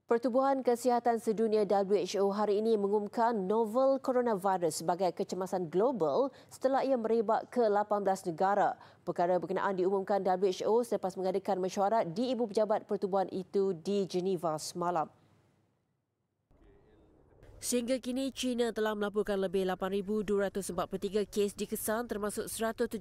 Pertubuhan Kesihatan Sedunia WHO hari ini mengumumkan novel coronavirus sebagai kecemasan global setelah ia merebak ke 18 negara. Perkara berkenaan diumumkan WHO selepas mengadakan mesyuarat di Ibu Pejabat Pertubuhan itu di Geneva semalam. Sehingga kini, China telah melaporkan lebih 8,243 kes dikesan termasuk 171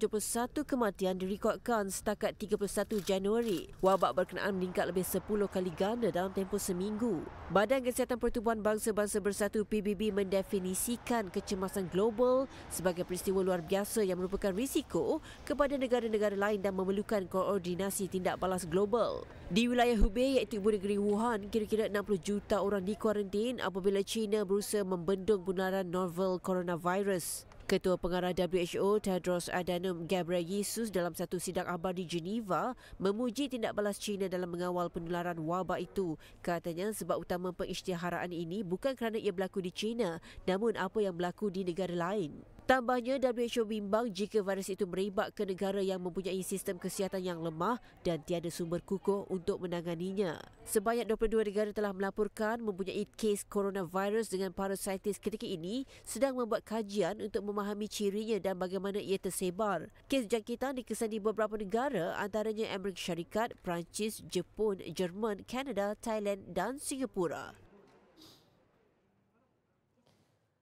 kematian direkodkan setakat 31 Januari. Wabak berkenaan meningkat lebih 10 kali ganda dalam tempoh seminggu. Badan Kesihatan Pertubuhan Bangsa-Bangsa Bersatu PBB mendefinisikan kecemasan global sebagai peristiwa luar biasa yang merupakan risiko kepada negara-negara lain dan memerlukan koordinasi tindak balas global. Di wilayah Hubei iaitu ibu negeri Wuhan, kira-kira 60 juta orang dikuarantin apabila China berusaha membendung penularan novel coronavirus. Ketua Pengarah WHO Tedros Adhanom Ghebreyesus dalam satu sidang akhbar di Geneva memuji tindak balas China dalam mengawal penularan wabak itu. Katanya sebab utama pengisytiharaan ini bukan kerana ia berlaku di China, namun apa yang berlaku di negara lain. Tambahnya, WHO bimbang jika virus itu merebak ke negara yang mempunyai sistem kesihatan yang lemah dan tiada sumber kukuh untuk menanganinya. Sebanyak 22 negara telah melaporkan mempunyai kes coronavirus dengan parasitis ketika ini sedang membuat kajian untuk memahami cirinya dan bagaimana ia tersebar. Kes jangkitan dikesan di beberapa negara antaranya Amerika Syarikat, Perancis, Jepun, Jerman, Kanada, Thailand dan Singapura.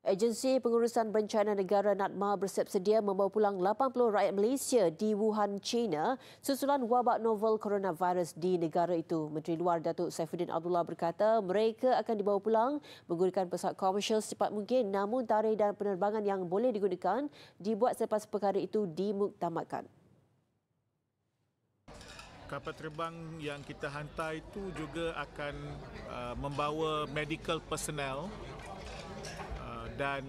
Agensi Pengurusan Bencana Negara NADMA bersiap sedia membawa pulang 80 rakyat Malaysia di Wuhan, China susulan wabak novel coronavirus di negara itu. Menteri Luar Datuk Saifuddin Abdullah berkata mereka akan dibawa pulang menggunakan pesawat komersial secepat mungkin, namun tarikh dan penerbangan yang boleh digunakan dibuat selepas perkara itu dimuktamadkan. Kapal terbang yang kita hantar itu juga akan membawa medical personnel dan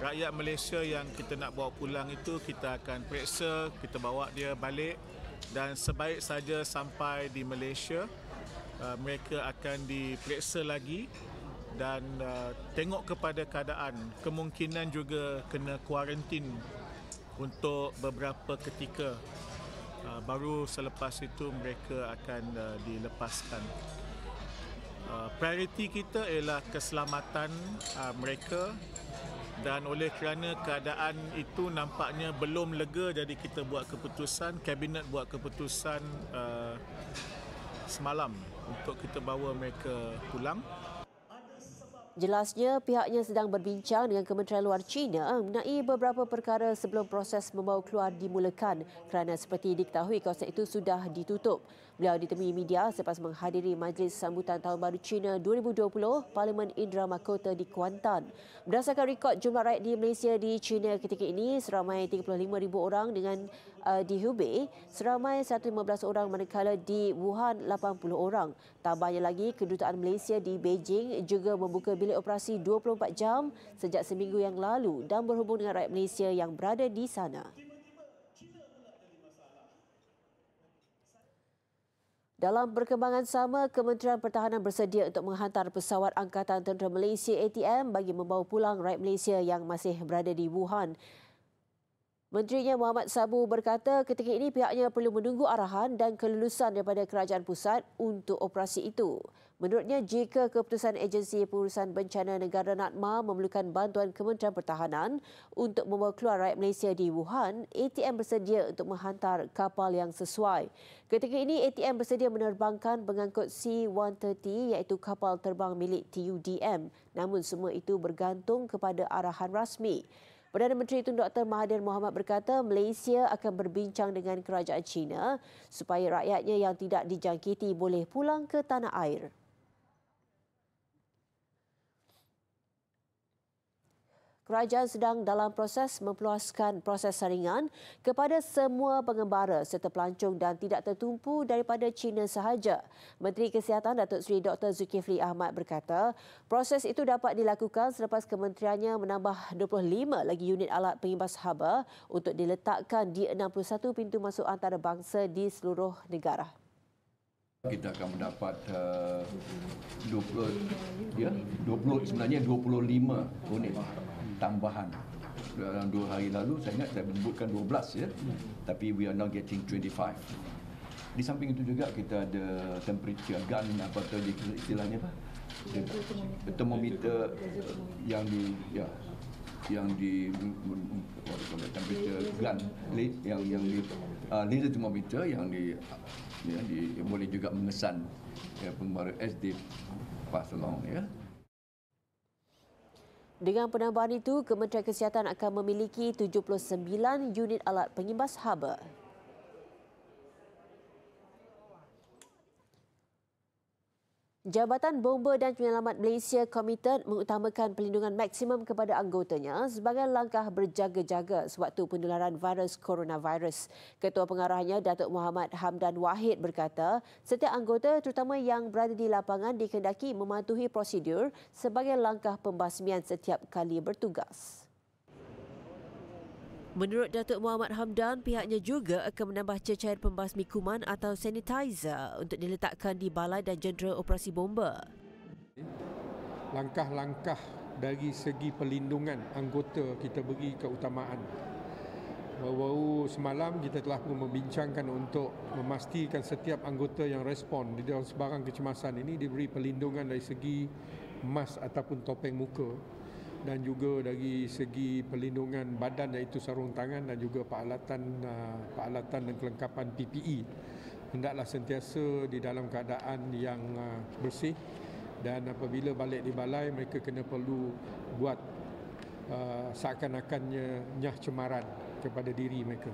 rakyat Malaysia yang kita nak bawa pulang itu kita akan periksa, kita bawa dia balik dan sebaik saja sampai di Malaysia mereka akan diperiksa lagi dan tengok kepada keadaan, kemungkinan juga kena kuarantin untuk beberapa ketika, baru selepas itu mereka akan dilepaskan. Prioriti kita ialah keselamatan mereka dan oleh kerana keadaan itu nampaknya belum lega, jadi kita buat keputusan, Kabinet buat keputusan semalam untuk kita bawa mereka pulang. Jelasnya, pihaknya sedang berbincang dengan Kementerian Luar China mengenai beberapa perkara sebelum proses membawa keluar dimulakan kerana seperti diketahui kawasan itu sudah ditutup. Beliau ditemui media selepas menghadiri Majlis Sambutan Tahun Baru China 2020 Parlimen Indra Makota di Kuantan. Berdasarkan rekod jumlah rakyat di Malaysia di China ketika ini seramai 35,000 orang dengan di Hubei seramai 115 orang manakala di Wuhan 80 orang. Tambahnya lagi, Kedutaan Malaysia di Beijing juga membuka bilik operasi 24 jam sejak seminggu yang lalu dan berhubung dengan rakyat Malaysia yang berada di sana. Dalam perkembangan sama, Kementerian Pertahanan bersedia untuk menghantar pesawat Angkatan Tentera Malaysia ATM bagi membawa pulang rakyat Malaysia yang masih berada di Wuhan. Menterinya Muhammad Sabu berkata ketika ini pihaknya perlu menunggu arahan dan kelulusan daripada kerajaan pusat untuk operasi itu. Menurutnya, jika keputusan Agensi Pengurusan Bencana Negara NADMA memerlukan bantuan Kementerian Pertahanan untuk membawa keluar rakyat Malaysia di Wuhan, ATM bersedia untuk menghantar kapal yang sesuai. Ketika ini, ATM bersedia menerbangkan pengangkut C-130 iaitu kapal terbang milik TUDM. Namun semua itu bergantung kepada arahan rasmi. Perdana Menteri Tun Dr. Mahathir Mohamad berkata Malaysia akan berbincang dengan kerajaan China supaya rakyatnya yang tidak dijangkiti boleh pulang ke tanah air. Kerajaan sedang dalam proses memperluaskan proses saringan kepada semua pengembara serta pelancong dan tidak tertumpu daripada China sahaja. Menteri Kesihatan Datuk Seri Dr. Zulkifli Ahmad berkata, proses itu dapat dilakukan selepas kementeriannya menambah 25 lagi unit alat pengimbas haba untuk diletakkan di 61 pintu masuk antarabangsa di seluruh negara. Kita akan mendapat 25 unit tambahan. Dalam 2 hari lalu saya ingat saya menyebutkan 12 ya. Tapi we are now getting 25. Di samping itu juga kita ada temperature gun, apa tu istilahnya apa? Termometer yang di temperature gun, yang di laser thermometer yang boleh juga mengesan pengeluaran SD pass along ya. Dengan penambahan itu, Kementerian Kesihatan akan memiliki 79 unit alat pengimbas haba. Jabatan Bomba dan Penyelamat Malaysia komited mengutamakan pelindungan maksimum kepada anggotanya sebagai langkah berjaga-jaga sewaktu penularan virus coronavirus. Ketua Pengarahnya, Datuk Muhammad Hamdan Wahid berkata, setiap anggota terutama yang berada di lapangan dikehendaki mematuhi prosedur sebagai langkah pembasmian setiap kali bertugas. Menurut Datuk Muhammad Hamdan, pihaknya juga akan menambah cecair pembasmi kuman atau sanitizer untuk diletakkan di balai dan jendera operasi bomba. Langkah-langkah dari segi perlindungan anggota kita beri keutamaan. Baru semalam kita telah membincangkan untuk memastikan setiap anggota yang respon di dalam sebarang kecemasan ini diberi perlindungan dari segi mask ataupun topeng muka, dan juga dari segi perlindungan badan iaitu sarung tangan dan juga peralatan dan kelengkapan PPE. Hendaklah sentiasa di dalam keadaan yang bersih, dan apabila balik di balai mereka kena perlu buat seakan-akannya nyah cemaran kepada diri mereka.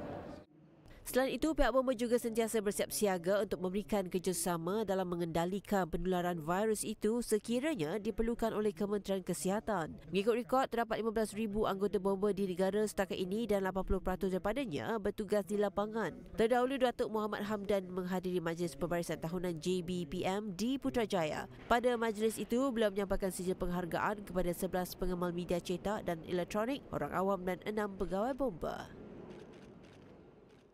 Selain itu, pihak bomba juga sentiasa bersiap siaga untuk memberikan kerjasama dalam mengendalikan penularan virus itu sekiranya diperlukan oleh Kementerian Kesihatan. Mengikut rekod, terdapat 15,000 anggota bomba di negara setakat ini dan 80% daripadanya bertugas di lapangan. Terdahulu, Datuk Muhammad Hamdan menghadiri Majlis Pembarisan Tahunan JBPM di Putrajaya. Pada majlis itu, beliau menyampaikan sijil penghargaan kepada 11 pengemal media cetak dan elektronik, orang awam dan 6 pegawai bomba.